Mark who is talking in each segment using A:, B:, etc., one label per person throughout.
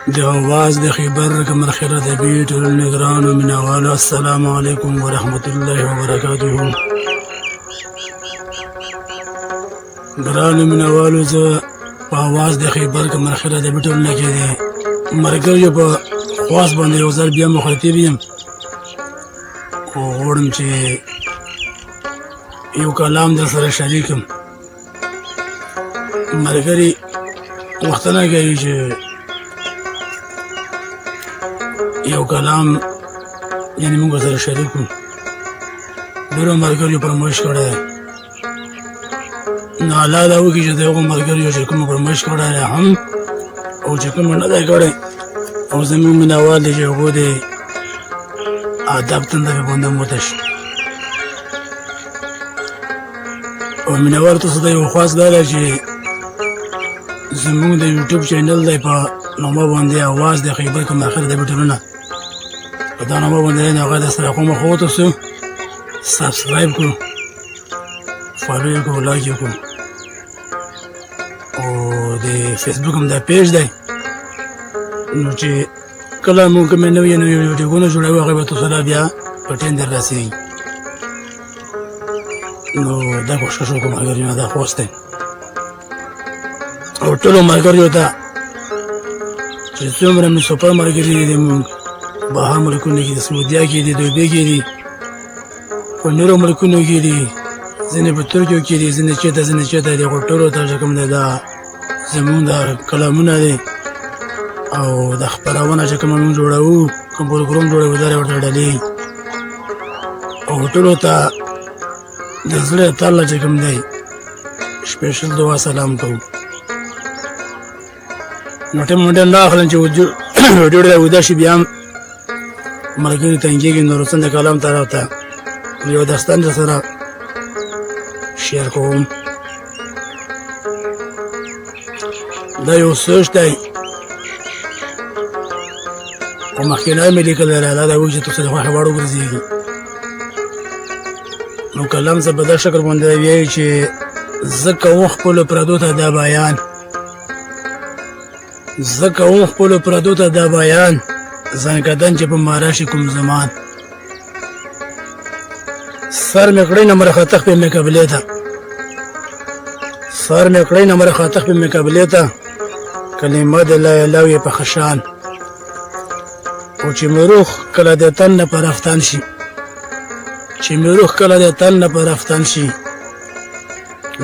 A: د آواز د خیبر کمرخیره د بیټ ټولنګرانو مینوالو السلام علیکم ورحمت الله وبرکاته. ګرانو مینوالو زه په آواز د خیبر کمرخیره د بیټ ټولنه کې د مرګریو په خواص باندې یو ځل بیا مخاطب یم خو غواړم چې یو کلام در سره شریکم. مرګري وختونه کوي چې یو کلام یعنی موږ سره شریک کړو. ډېرو ملګریو فرمایش کړی دی نو الله دا وکړي چې د هغو ملګریو چې کوم فرمایش کړی دی هم او چې کوم نه دی کړی او زموږ مینهوال دی چې هغو د ادب تنده پې باندې موته شي. او مینهوال تاسو ته یو خواست دا ده چې زموږ د یوټیوب چینل دی په نامه باندې آواز د خیبر کمرخیره د بیټ ټولنه په دا نامه باندې دی نو هغه د سره مخ وتوسو سبسکرایب کړو فالو یې کړو لایک یې کړو او د فیسبوک هم دا پیج دی نو چې کله موږ کومې نوې ویډیوګونه جوړوو هغه به تاسو ته بیا په ټیم در رسېږي. نو دا کوښښ وکړو ملګریو دا خواست دی او ټولو ملګریو ته چې څومره مې سفر ملګري دي موږ بهر ملکونو کې د سعودیا کې دي دوبۍ کې دي په نورو ملکونو کې دي ځینې په ترکیو کې دي ځینې چېرته دي خو ټولو ته چې کوم دی دا زموږ دا کلامونه دي او دا خپرونه چې کومه موږ جوړوو کوم پروګرام جوړوو دا ورته ډلې او ټولو ته د زړه تله چې کوم دی سپیشل دعا سلام کوو. نو ټیم مونډه نه اخلم چې ویډیو ډېره اوږده شي بیا هم ملګري تنګېږي نو وروسته د کلام طرف ته یو داستان در سره شیر کوم. دا یو سوچ دی خو مخکینی مې لیکلی دی الله دا وایي چې تاسو د خوښې وړ وګرځېږي. نو کلام زه په دا شکل باندې وایي چې زه کوم خپلو پردو ته دا بیان زه کوم خپلو پردو ته دا بیان زنکدن چې په ما راشي کوم زمان سر مې کړی نه مرخطخ په مقابلې ته سر مې کړی نه مرخطخ په مقابلې ته کلمه د لا اله یې په خشان او چې مې روح کله د تن نه په رفتن شي چې مې روح کله د تن نه په رفتن شي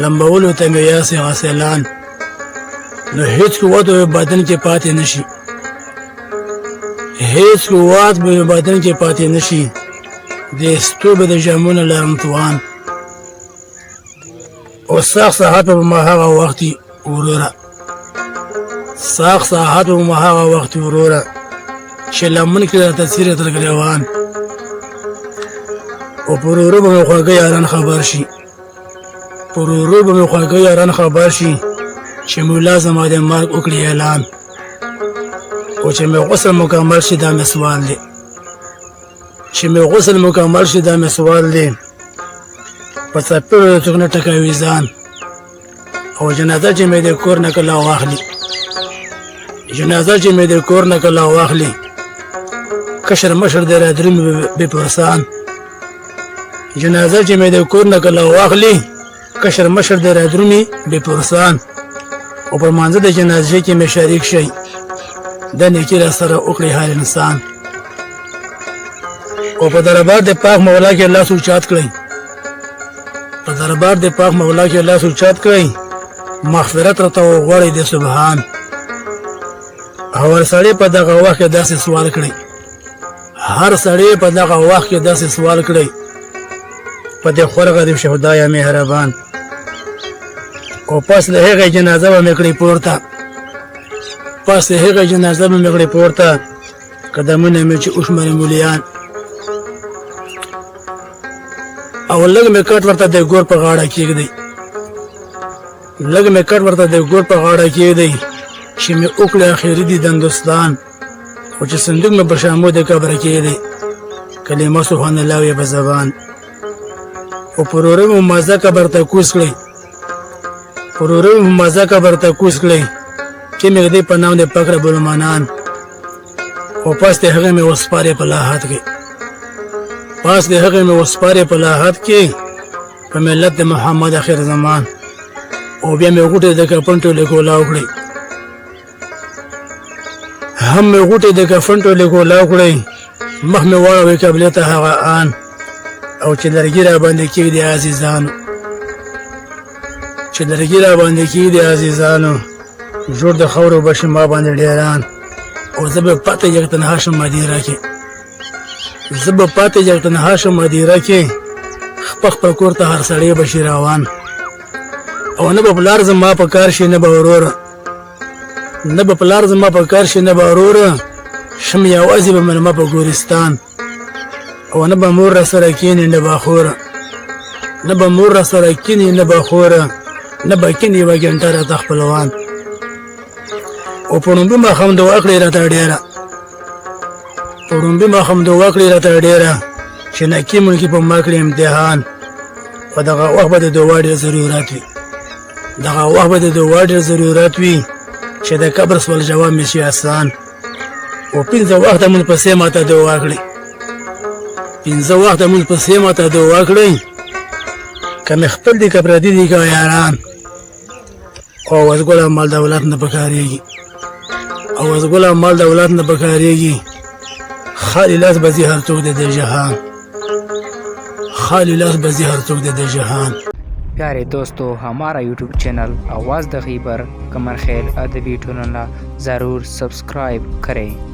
A: لمبولو ته مې یاسې غسلان نو هیڅ قوت به بدن کې پاتې نشي هیڅ قوت به بدن کې پاتې نشي د ستوبه د جامونه لرم توان او ساخ ساحت به ما هغه وخت وروره ساخ ساحت به ما هغه وخت وروره چې لمن کې د تاثیر تر ګریوان او پرورو به خوږه یاران خبر شي پرورو به خوږه یاران خبر شي چې مولا زما د مرګ وکړي اعلان او چې مې غسل مکمل شي دا مې سوال دی چې مې غسل مکمل شي دا مې سوال دی په څپېړو څوک نه ټکوي ځان او جنازه چې مې د کور نه کله واخلي جنازه چې مې د کور نه کله واخلي کشر مشر د رادرمي بې پرسان جنازه چې مې د کور نه کله واخلي کشر مشر د رادرمي بې پرسان او پر مانځه د جنازې کې مې شریک شي د نیکي را سره وکړي هر انسان او په دربار د پاک مولا کې الله سوچات کړئ په دربار د پاک مولا کې الله سوچات کړئ مغفرت راته وغواړئ د سبحان هر سړی په دغه وخت کې داسې سوال کړئ هر سړی په دغه وخت کې داسې سوال کړئ په دې خورغه د خدای مهربان او پس له هغه جنازه به مې کړې پورته پس له هغه جنازه به مې کړې پورته قدمونه مې چې اوشمري مولیان او لږ مې کټ ورته د ګور په غاړه کېږدی لږ مې کټ ورته د ګور په غاړه کېږدی چې مې وکړې اخري دي دندوستان او چې صندوق مې په شامو د قبره کېږدی کلمه سبحان الله یې په زبان او پرورو مې مازه قبر ته کوز کړی پرورو مې مازه قبر ته کوز کړی چې مې دې په نام د پاک رب المنان او پاس د هغې مې وسپارې په لاحت کې پاس د هغې مې وسپارې په لاحت کې په ملت د محمد اخر زمان او بیا مې غوټې د کفن ټولې کولاو کړې هم مې غوټې د کفن ټولې کولاو کړې مخ مې واړوې قبلې ته هغه آن او چې لرګي را باندې کېږدي عزیزانو چې لرګي را باندې کېږدي عزیزانو جوړ د خاورو به شي ما باندې ډېران او زه به پاتې یک تنها شم مدیره کې زه به پاتې یک تنها شم مدیره کې خپل خپل کور ته هر سړی به شي روان او نه به پلار زما په کار شي نه به وروره نه به پلار زما په کار شي نه به وروره شم یوازې به مېلمه په ګورستان او نه به مور راسره کښېني نه به خوره نه به مور راسره کښېني نه به خوره نه به کښېني یوه ګنټه راته خپلوان او په ړومبي ماښام دعا کړې راته ډېره په ړومبي ماښام دعا کړې راته ډېره چې نکي منکي په ما کړي امتحان په دغه وخت به د دعا ډېر ضرورت وي دغه وخت به د دعا ډېر ضرورت وي چې د قبر سوال جواب مې شي آسان او 5 وخته مونږ پسې ماته دعا کړې 5 وخته مونږ پسې ماته دعا کړې که مې خپل دي که پردي دي که یاران او وزګله مال دولت نه پکارېږي او وزګله مال دولت نه پکارېږي خالی لاس بزی هر څوک د جهان خالی لاس بزی हर चौक दे जहान।
B: प्यारे दोस्तों, हमारा यूट्यूब चैनल आवाज़ द खैबर कमर खैर अदबी टोनला ज़रूर सब्सक्राइब करें।